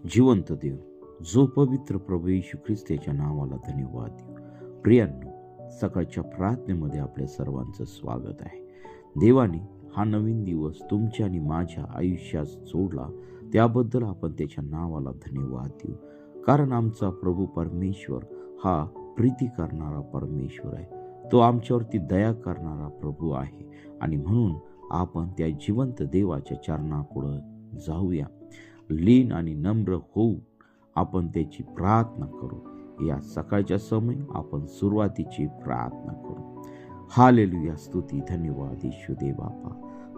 जिवंत देव, जो पवित्र प्रभू येशू ख्रिस्ताच्या नावाला धन्यवाद देऊ। प्रियांनो, सकाळच्या प्रार्थनेमध्ये आपल्या सर्वांचं स्वागत आहे। देवाने हा नवीन दिवस तुमच्या आणि माझ्या आयुष्यात जोडला, त्याबद्दल आपण त्याच्या नावाला धन्यवाद देऊ। कारण आमचा प्रभू परमेश्वर हा प्रीती करणारा परमेश्वर आहे, तो आमच्यावरती दया करणारा प्रभू आहे आणि म्हणून आपण त्या जिवंत देवाच्या चरणापुढे जाऊया। लीन आणि नम्र होऊ आपण त्याची प्रार्थना करू। या सकाळच्या समय आपण सुरुवातीची प्रार्थना करू। हालेलुया, स्तुती, धन्यवाद येशू देव बापा,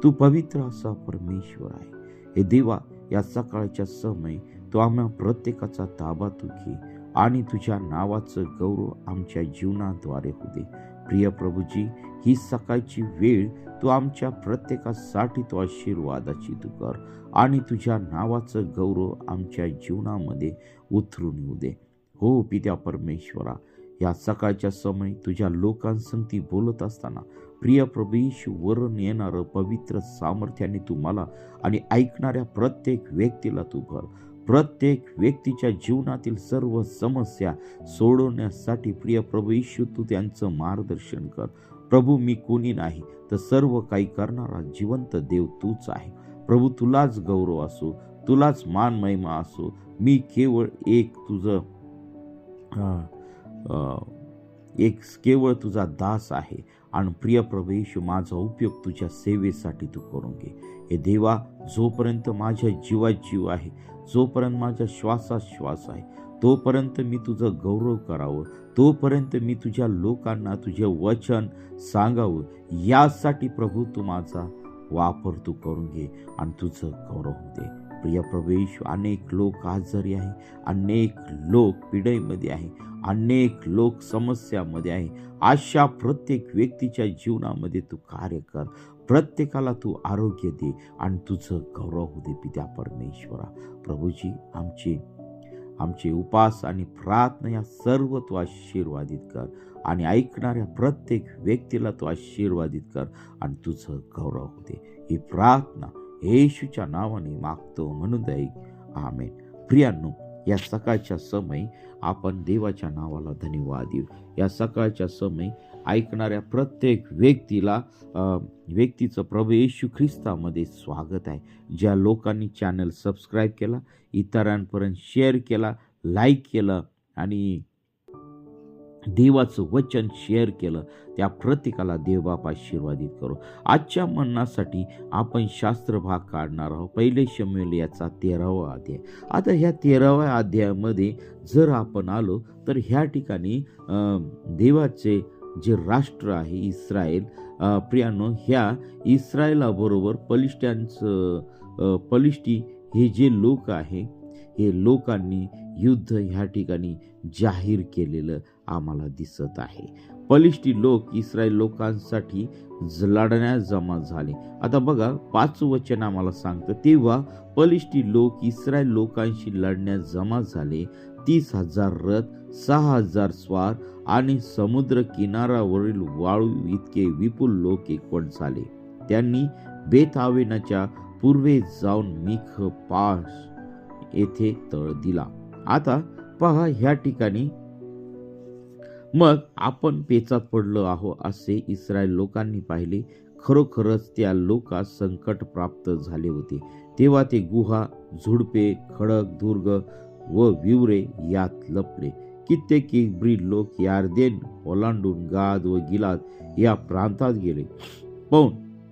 तू पवित्र असा परमेश्वर आहे। हे देवा, या सकाळच्या समय तू आम्हा प्रत्येकाचा ताबा तू घे आणि तुझ्या नावाचं गौरव आमच्या जीवनाद्वारे होऊ दे। प्रिय प्रभूजी, ही सकाळची वेळ तू आमच्या प्रत्येकासाठी तो आशीर्वादाची तू कर आणि तुझ्या नावाचं गौरव आमच्या जीवनामध्ये उतरून येऊ दे। हो पित्या परमेश्वरा, या सकाळच्या समय तुझ्या लोकांसंगती बोलत असताना प्रिय प्रभू येशू, वरून येणारं पवित्र सामर्थ्याने तू मला आणि ऐकणाऱ्या प्रत्येक व्यक्तीला तू भर। प्रत्येक व्यक्तीच्या जीवनातील सर्व समस्या सोडवण्यासाठी प्रिय प्रभू येशू तू त्यांचं मार्गदर्शन कर। प्रभू, मी कोणी नाही, तर सर्व काही करणारा जिवंत देव तूच आहे। प्रभू, तुलाच गौरव असो, तुलाच मान महिमा असो। मी केवळ केवळ तुझा दास आहे आणि प्रिय प्रभू येशू, माझा उपयोग तुझ्या सेवेसाठी तू करून घे। हे देवा, जोपर्यंत माझ्या जीवात जीव आहे, जोपर्यंत माझ्या श्वासात श्वास आहे, तोपर्यंत मी तुझं गौरव करावं, तोपर्यंत मी तुझ्या लोकांना तुझे वचन सांगावं। यासाठी प्रभू तू माझा वापर तू करून घे आणि तुझं गौरव होऊ दे। प्रिय प्रभू येशू, अनेक लोक आजारी आहे, अनेक लोक पिढीमध्ये आहे, अनेक लोक समस्यामध्ये आहे। अशा प्रत्येक व्यक्तीच्या जीवनामध्ये तू कार्य कर, प्रत्येकाला तू आरोग्य दे आणि तुझं गौरव होऊ दे पित्या परमेश्वरा। प्रभूजी, आमचे उपास आणि प्रार्थना या सर्व तू आशीर्वादित कर आणि ऐकणाऱ्या प्रत्येक व्यक्तीला तू आशीर्वादित कर आणि तुझं गौरव होऊ दे। ही प्रार्थना येशूच्या नावाने मागतो म्हणून ऐक, आमेन। प्रियांनो, या सकाळच्या समय आपण देवाच्या नावाला धन्यवाद देऊ। या सकाळच्या समय ऐकणाऱ्या प्रत्येक व्यक्तीचं प्रभू येशू ख्रिस्तामध्ये स्वागत आहे। ज्या लोकांनी चॅनल सबस्क्राईब केला, इतरांपर्यंत शेअर केला, लाईक केलं आणि देवाचं वचन शेअर केलं, त्या प्रत्येकाला देवबाप आशीर्वादित करो। आजच्या म्हणण्यासाठी आपण शास्त्र भाग काढणार आहोत, पहिले शमूएल याचा 13वा अध्याय। आता ह्या 13व्या अध्यायामध्ये जर आपण आलो तर ह्या ठिकाणी देवाचे जे राष्ट्र आहे इस्रायल, प्रियानो, ह्या इस्रायलाबरोबर पलिष्टी हे जे लोक आहे, हे लोकांनी युद्ध ह्या ठिकाणी जाहीर केलेलं आम्हाला दिसत आहे। पलिष्टी लोक इस्रायल लोकांसाठी लढण्यास जमा झाले। आता बघा, 5 वचन आम्हाला सांगतं, तेव्हा पलिष्टी लोक इस्रायल लोकांशी लढण्यास जमा झाले। 30,000 रथ, 6,000 स्वार आणि समुद्र किनाऱ्यावरील वाळू इतके विपुल लोक एकवट झाले। त्यांनी बेथावेनाच्या पूर्वेस जाऊन मिखपाश येथे तळ दिला। आता पहा, ह्या ठिकाणी मग आपण पेचात पडलो आहो असे इस्रायल लोकांनी पाहिले। खरोखरच त्या लोकांस संकट प्राप्त झाले होते। तेव्हा ते गुहा, झुडपे, खडक, दुर्ग व विवरे यात लपले। कित्येक इब्री लोक यार्देन ओलांडून गाद व गिलाद या प्रांतात गेले, पण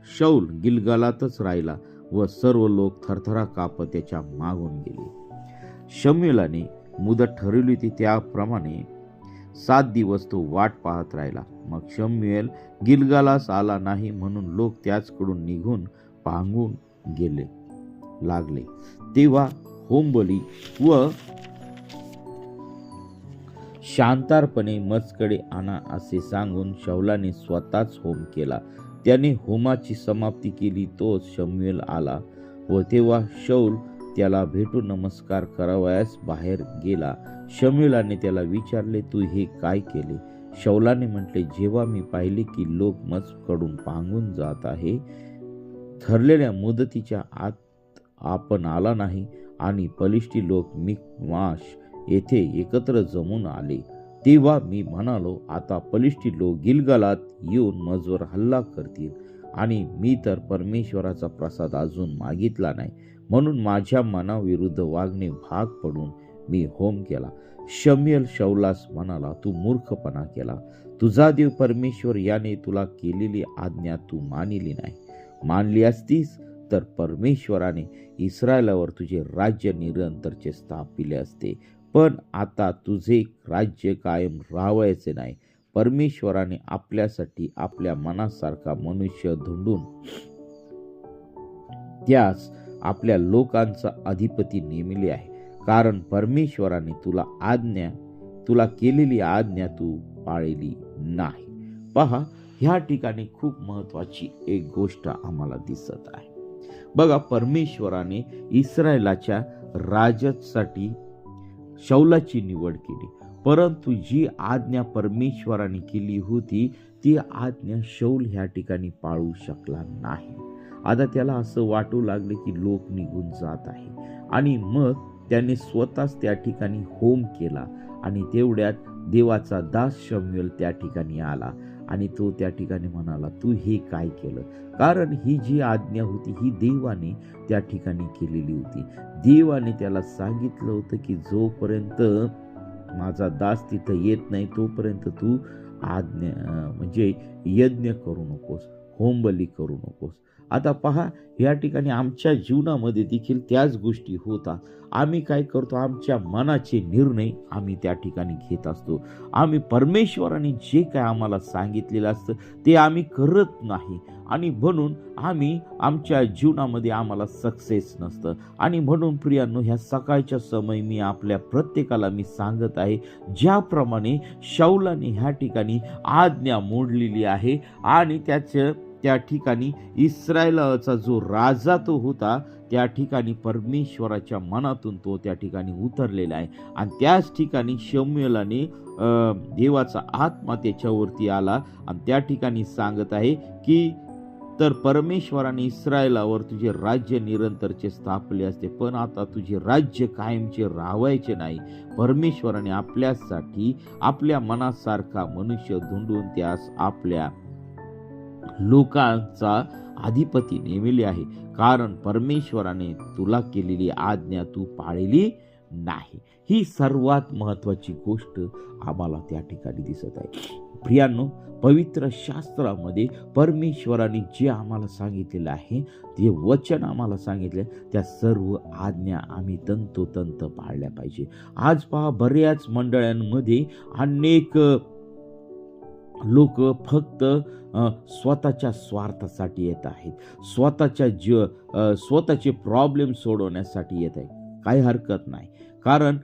शौल गिलगालातच राहिला व सर्व लोक थरथरा कापत त्याच्या मागून गेले। शमूएलाने मुदत ठरवली होती त्याप्रमाणे 7 दिवस तो वाट पाहत राहिला। मग शमूएल गिलगालास आला नाही, म्हणून लोक त्याचकडून निघून पांगून गेले लागले। तेव्हा होमबली व शांतारपणे मजकडे आणा असे सांगून शौलाने स्वतःच होम केला। त्याने होमाची समाप्ती केली, तो शमूएल आला व तेव्हा शौल त्याला भेटून नमस्कार करावयास बाहेर गेला। शमूएलाने त्याला विचारले, तू हे काय केले? शौलाने म्हटले, जेव्हा मी पाहिले की लोक मजकडून पांगून जात आहे, ठरलेल्या मुदतीच्या आत आपण आला नाही आणि पलिष्टी लोक मिकमाश येथे एकत्र जमून आले, तेव्हा मी म्हणालो, आता पलिष्टी लोक गिलगालात येऊन मजवर हल्ला करतील, आणि मी तर परमेश्वराचा प्रसाद अजून मागितला नाही, म्हणून माझ्या मनाविरुद्ध वागणे भाग पडून मी होम केला. शमूएल शाऊलास म्हणाला, तू मूर्खपणा केला. तुझा देव परमेश्वर याने तुला केलेली आज्ञा तू मानली नाही. मानली असतीस तर परमेश्वराने इस्रायलावर तुझे राज्य निरंतरचे स्थापिले असते. पण आता तुझे राज्य कायम राहायचे नाही. परमेश्वराने आपल्यासाठी आपल्या मनासारखा मनुष्य धुंडून त्यास आपल्या लोकांचा अधिपती नेमिले आहे, कारण परमेश्वराने तुला केलेली आज्ञा तू पाळली नाही. पहा, ह्या ठिकाणी खूप महत्वाची एक गोष्ट आम्हाला दिसत आहे. बघा, परमेश्वराने इस्रायलाच्या राजासाठी शाऊलाची निवड केली, परंतु जी आज्ञा परमेश्वराने केली होती ती आज्ञा शाऊल ह्या ठिकाणी पाळू शकला नाही. आता त्याला असं वाटू लागले की लोक निघून जात आहे, आणि मग त्याने स्वतःच त्या ठिकाणी होम केला. आणि तेवढ्यात देवाचा दास शमूएल त्या ठिकाणी आला, आणि तो त्या ठिकाणी म्हणाला, तू हे काय केलं? कारण ही जी आज्ञा होती ही देवाने त्या ठिकाणी केलेली होती. देवाने त्याला सांगितलं होतं की जोपर्यंत माझा दास तिथं येत नाही तोपर्यंत तू म्हणजे यज्ञ करू नकोस, होमबली करू नकोस. आता पहा, या ठिकाणी आमच्या जीवनामध्ये देखील त्याच गोष्टी होतात. आम्ही काय करतो, आमच्या मनाचे निर्णय आम्ही त्या ठिकाणी घेत असतो. आम्ही परमेश्वराने जे काय आम्हाला सांगितलेलं असतं ते आम्ही करत नाही, आणि म्हणून आमच्या जीवनामध्ये आम्हाला सक्सेस नसतं. आणि म्हणून प्रियांनो, ह्या सकाळच्या समय मी आपल्या प्रत्येकाला सांगत आहे, ज्याप्रमाणे शाऊलाने ह्या ठिकाणी आज्ञा मोडलेली आहे, आणि त्या ठिकाणी इस्रायलाचा जो राजा तो होता त्या ठिकाणी परमेश्वराच्या मनातून तो त्या ठिकाणी उतरलेला आहे. आणि त्याच ठिकाणी शमूएलाने देवाचा आत्मा त्याच्यावरती आला, आणि त्या ठिकाणी सांगत आहे की तर परमेश्वराने इस्रायलावर तुझे राज्य निरंतरचे स्थापले असते, पण आता तुझे राज्य कायमचे राहायचे नाही. परमेश्वराने आपल्यासाठी आपल्या मनासारखा मनुष्य धुंडून त्यास आपल्या लोकांचा अधिपती नेमिले आहे, कारण परमेश्वराने तुला केलेली आज्ञा तू पाळली नाही. ही सर्वात महत्वाची गोष्ट आम्हाला त्या ठिकाणी दिसत आहे. प्रियांनो, पवित्र शास्त्रामध्ये परमेश्वराने जे आम्हाला सांगितलेलं आहे, ते वचन आम्हाला सांगितले, त्या सर्व आज्ञा आम्ही तंतोतंत पाळल्या पाहिजे. आज पहा, बऱ्याच मंडळांमध्ये अनेक लोक फक्त स्वतःच्या स्वार्थासाठी येत आहेत, स्वतःचे प्रॉब्लेम सोडवण्यासाठी येत आहे. काही हरकत नाही, कारण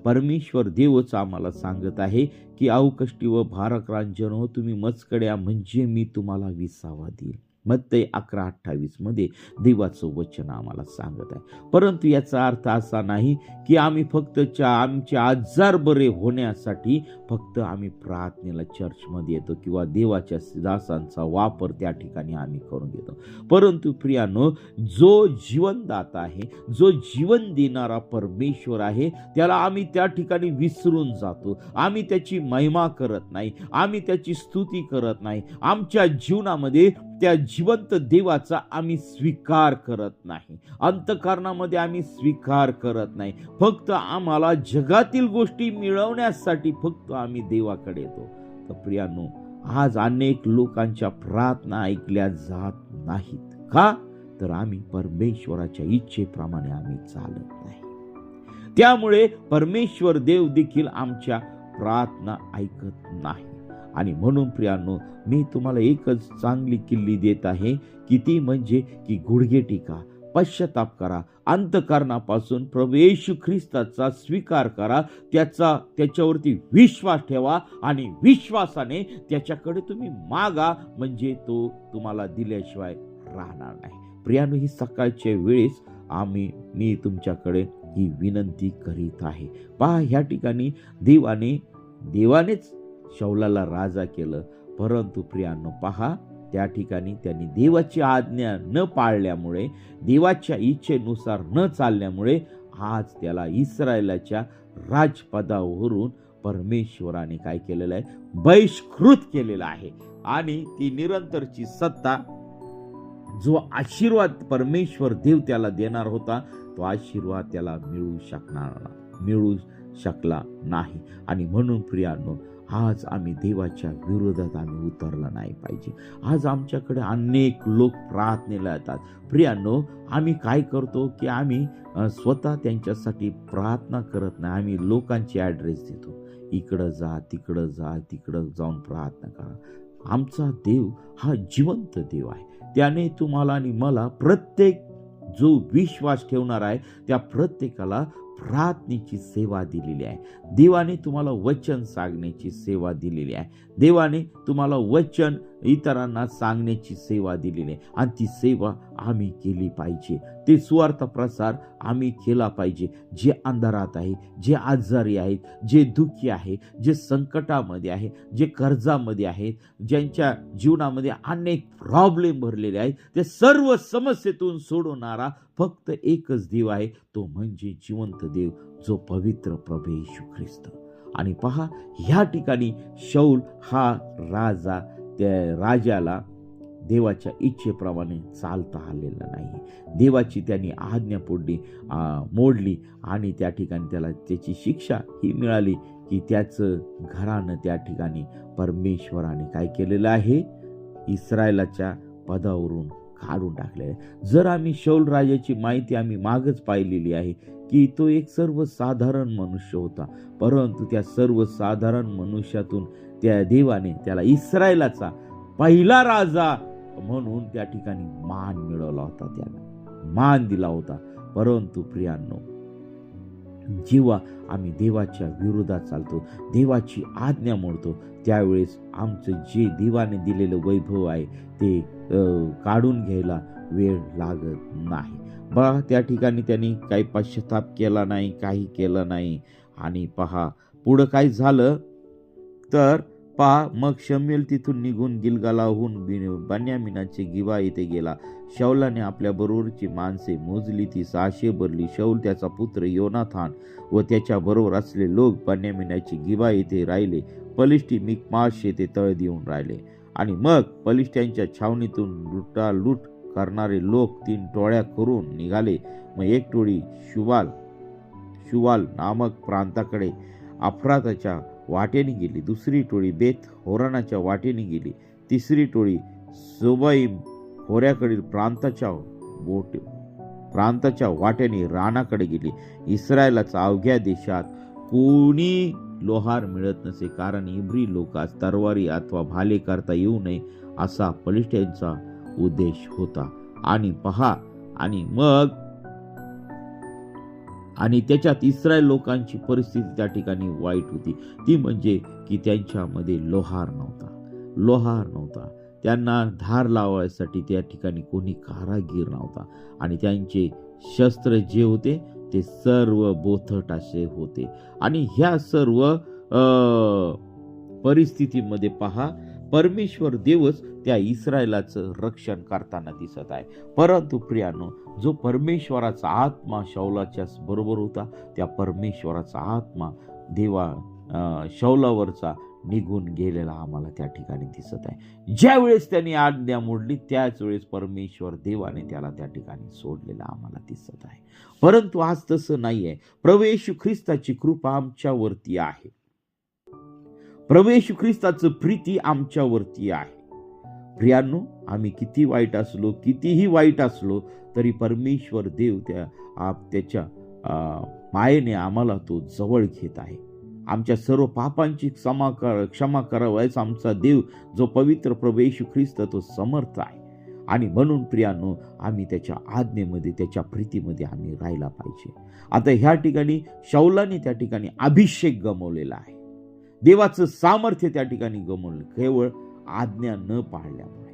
परमेश्वर देवच आम्हाला सांगत आहे की अवकष्टी व भाराक्रांत हो, तुम्ही मजकडे या, म्हणजे मी तुम्हाला विसावा देईल. मत्तई 11:28 मध्ये देवाचं वचन आम्हाला सांगत आहे. परंतु याचा अर्थ असा नाही की आम्ही फक्त आमचे आजार बरे होण्यासाठी फक्त आम्ही प्रार्थनेला चर्चमध्ये येतो किंवा देवाच्या दासांचा वापर त्या ठिकाणी आम्ही करून घेतो. परंतु प्रियानो, जो जीवनदाता आहे, जो जीवन देणारा परमेश्वर आहे, त्याला आम्ही त्या ठिकाणी विसरून जातो. आम्ही त्याची महिमा करत नाही, आम्ही त्याची स्तुती करत नाही. आमच्या जीवनामध्ये त्या जिवंत देवाचा आम्ही स्वीकार करत नाही, अंतःकरणामध्ये आम्ही स्वीकार करत नाही. फक्त आम्हाला जगातील गोष्टी मिळवण्यासाठी फक्त आम्ही देवाकडे येतो. तर प्रियांनो, आज अनेक लोकांच्या प्रार्थना ऐकल्या जात नाहीत. का? तर आम्ही परमेश्वराच्या इच्छेप्रमाणे आम्ही चालत नाही. त्यामुळे परमेश्वर देव देखील आमच्या प्रार्थना ऐकत नाही. आणि म्हणून प्रियांनो, मी तुम्हाला एकच चांगली किल्ली देत आहे की ती म्हणजे की गुडघे टेका, पश्चाताप करा, अंतःकरणापासून प्रभू येशू ख्रिस्ताचा स्वीकार करा, त्याच्यावरती विश्वास ठेवा, आणि विश्वासाने त्याच्याकडे तुम्ही मागा, म्हणजे तो तुम्हाला दिल्याशिवाय राहणार नाही. प्रियांनो, ही सकाळच्या वेळेस मी तुमच्याकडे ही विनंती करीत आहे. पहा, ह्या ठिकाणी देवानेच शाऊलाला राजा केलं, परंतु प्रियांनो पहा, त्या ठिकाणी त्यांनी देवाची आज्ञा न पाळल्यामुळे, देवाच्या इच्छेनुसार न चालल्यामुळे आज त्याला इस्रायलाच्या राजपदावरून परमेश्वराने काय केलेलं आहे, बहिष्कृत केलेलं आहे. आणि ती निरंतरची सत्ता, जो आशीर्वाद परमेश्वर देव त्याला देणार होता, तो आशीर्वाद त्याला मिळू शकला नाही. आणि म्हणून प्रियांनो, आज आम्ही देवाच्या विरोधात आम्ही उतरला नाही पाहिजे. आज आमच्याकडे अनेक लोक प्रार्थनेला येतात. प्रियांनो, आम्ही काय करतो की आम्ही स्वतः त्यांच्यासाठी प्रार्थना करत नाही. आम्ही लोकांची ॲड्रेस देतो, इकडं जा, तिकडं जा, तिकडं जाऊन प्रार्थना करा. आमचा देव हा जिवंत देव आहे. त्याने तुम्हाला आणि मला, प्रत्येक जो विश्वास ठेवणार आहे त्या प्रत्येकाला प्रार्थनेची सेवा दिलेली आहे. देवाने तुम्हाला वचन सांगण्याची सेवा दिलेली आहे. देवाने तुम्हाला वचन इतरांना सांगण्याची सेवा दिलेली आहे. आणि ती सेवा आम्ही केली पाहिजे. ते सुवार्थ प्रसार आम्ही केला पाहिजे. जे अंधारात आहे, जे आजारी आहेत, जे दुःखी आहे, जे संकटामध्ये आहे, जे कर्जामध्ये आहेत, ज्यांच्या जीवनामध्ये अनेक प्रॉब्लेम भरलेले आहेत, ते सर्व समस्येतून सोडवणारा फक्त एकच देव आहे, तो म्हणजे जिवंत देव, जो पवित्र प्रभू येशू ख्रिस्त. आणि पहा, ह्या ठिकाणी शौल हा राजा, त्या राजाला देवाच्या इच्छेप्रमाणे चालता आलेला नाही. देवाची त्यांनी आज्ञा मोडली आणि त्या ठिकाणी त्याला त्याची शिक्षा ही मिळाली की त्याचं घरानं त्या ठिकाणी परमेश्वराने काय केलेलं आहे, इस्रायलाच्या पदावरून काढून टाकलेलं आहे. जर आम्ही शौल राजाची माहिती आम्ही मागच पाहिलेली आहे की तो एक सर्वसाधारण मनुष्य होता, परंतु त्या सर्वसाधारण मनुष्यातून त्या देवाने त्याला इस्रायलाचा पहिला राजा म्हणून त्या ठिकाणी मान मिळवला होता, त्याला मान दिला होता. परंतु प्रियांनो, जेव्हा आम्ही देवाच्या विरोधात चालतो, देवाची आज्ञा मोडतो, त्यावेळेस आमचं जे देवाने दिलेलं वैभव आहे ते काढून घ्यायला वेळ लागत नाही. बघा, त्या ठिकाणी त्यांनी काही पश्चाताप केला नाही, काही केलं नाही. आणि पहा पुढं काय झालं तर पहा, मग शमूएल तिथून निघून गिलगालाहून बेन्यामीनाचे गिबा येथे गेला. शौलाने आपल्या बरोबरची माणसे मोजली, ती 600 भरली. शौल, त्याचा पुत्र योनाथान व त्याच्या बरोबर असलेले लोक बेन्यामीनाचे गिबा येथे राहिले. पलिष्टी मिकमाश येथे तळ देऊन राहिले. आणि मग पलिष्ट्यांच्या छावणीतून लुटालूट करणारे लोक 3 टोळ्या करून निघाले. मग एक टोळी शुवाल नामक प्रांताकडे अफ्राताच्या वाटेने गेली, दुसरी टोळी बेत होरानाच्या वाटेने गेली, तिसरी टोळी सोबाईम खोऱ्याकडील प्रांताच्या वाटेने रानाकडे गेली. इस्रायलाच्या अवघ्या देशात कोणी लोहार मिळत नसे, कारण इब्री लोकांस तरवारी अथवा भाले करता येऊ नये असा पलिष्ट्यांचा उद्देश होता. आणि पहा, आणि त्याच्यात इस्रायल लोकांची परिस्थिती त्या ठिकाणी वाईट होती. ती म्हणजे की त्यांच्यामध्ये लोहार नव्हता. त्यांना धार लावायसाठी त्या ठिकाणी कोणी कारागीर नव्हता. आणि त्यांचे शस्त्र जे होते ते सर्व बोथट असे होते. आणि ह्या सर्व परिस्थितीमध्ये पहा, परमेश्वर देवच त्या इस्रायलाचं रक्षण करताना दिसत आहे. परंतु प्रियांनो, जो परमेश्वराचा आत्मा शौलाच्या बरोबर होता, त्या परमेश्वराचा आत्मा शौलावरचा निघून गेलेला आम्हाला त्या ठिकाणी दिसत आहे. ज्या वेळेस त्यांनी आज्ञा मोडली, त्याच वेळेस परमेश्वर देवाने त्याला त्या ठिकाणी सोडलेला आम्हाला दिसत आहे. परंतु आज तसं नाही आहे. प्रभू येशू ख्रिस्ताची कृपा आमच्यावरती आहे. प्रभू येशू ख्रिस्ताचं प्रीती आमच्यावरती आहे. प्रियांनो, आम्ही कितीही वाईट असलो तरी परमेश्वर देव त्याच्या मायेने आम्हाला तो जवळ घेत आहे. आमच्या सर्व पापांची क्षमा करावयास आमचा देव जो पवित्र प्रभू येशू ख्रिस्त तो समर्थ आहे. आणि म्हणून प्रियांनो, आम्ही त्याच्या आज्ञेमध्ये, त्याच्या प्रीतीमध्ये आम्ही राहायला पाहिजे. आता ह्या ठिकाणी शौलाने त्या ठिकाणी अभिषेक गमावलेला आहे. देवाचं सामर्थ्य त्या ठिकाणी गमावलं, केवळ आज्ञा न पाळल्यामुळे.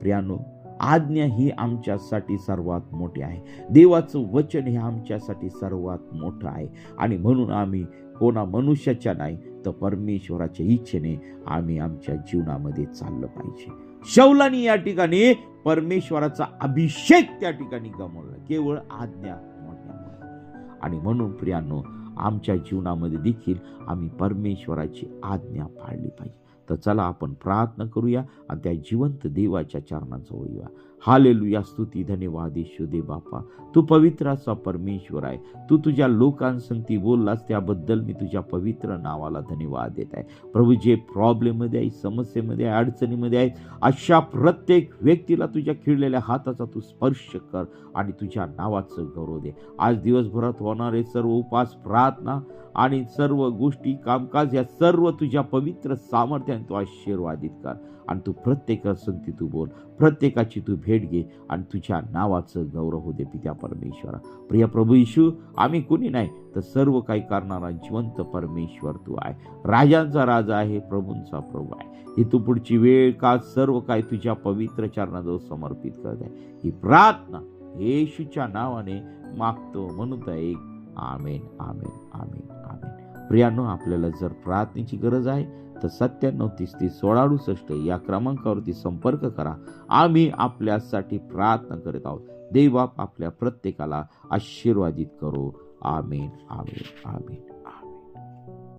प्रियांनो, आज्ञा ही आमच्यासाठी सर्वात मोठी आहे. देवाचं वचन हे आमच्यासाठी सर्वात मोठं आहे. आणि म्हणून आम्ही कोणा मनुष्याच्या नाही तर परमेश्वराच्या इच्छेने आम्ही आमच्या जीवनामध्ये चाललं पाहिजे. शौलाने या ठिकाणी परमेश्वराचा अभिषेक त्या ठिकाणी गमावला, केवळ आज्ञा मोडल्यामुळे. आणि म्हणून प्रियांनो, आमच्या जीवनामध्ये देखील आम्ही परमेश्वराची आज्ञा पाळली पाहिजे. तर चला आपण प्रार्थना करूया आणि त्या जिवंत देवाच्या चरणाजवळ येऊया. हालेलुया, स्तुती, धन्यवाद येशू दे बापा. तू पवित्र असा परमेश्वर आहे. तू तुझ्या लोकांसंगती बोललास त्याबद्दल मी तुझ्या पवित्र नावाला धन्यवाद देत आहे. प्रभू, जे प्रॉब्लेममध्ये आहे, समस्येमध्ये आहे, अडचणीमध्ये आहे, अशा प्रत्येक व्यक्तीला तुझ्या खिळलेल्या हाताचा तू स्पर्श कर आणि तुझ्या नावाचं गौरव दे. आज दिवसभरात होणारे सर्व उपास, प्रार्थना आणि सर्व गोष्टी, कामकाज, या सर्व तुझ्या पवित्र सामर्थ्याने तू आशीर्वादित कर आणि तू प्रत्येकासंगती तू बोल, प्रत्येकाची तू भेट घे आणि तुझ्या नावाचं गौरव होऊ दे पित्या परमेश्वरा. प्रिय प्रभू येशू, आम्ही कुणी नाही तर सर्व काही करणारा जिवंत परमेश्वर तू आहे. राजांचा राजा आहे, प्रभूंचा प्रभू आहे. ही तू पुढची वेळ काळ सर्व काही तुझ्या पवित्र चरणाजवळ समर्पित करत आहे. ही प्रार्थना येशूच्या नावाने मागतो म्हणून एक आमेन, आमेन, आमेन, आमेन. प्रियांनो, आपल्याला जर प्रार्थनेची गरज आहे तर 97-30-30-16-68 या क्रमांकावरती संपर्क करा. आम्ही आपल्यासाठी प्रार्थना करत आहोत. देव आपल्या प्रत्येकाला आशीर्वादित करो. आमेन, आमेन, आमेन.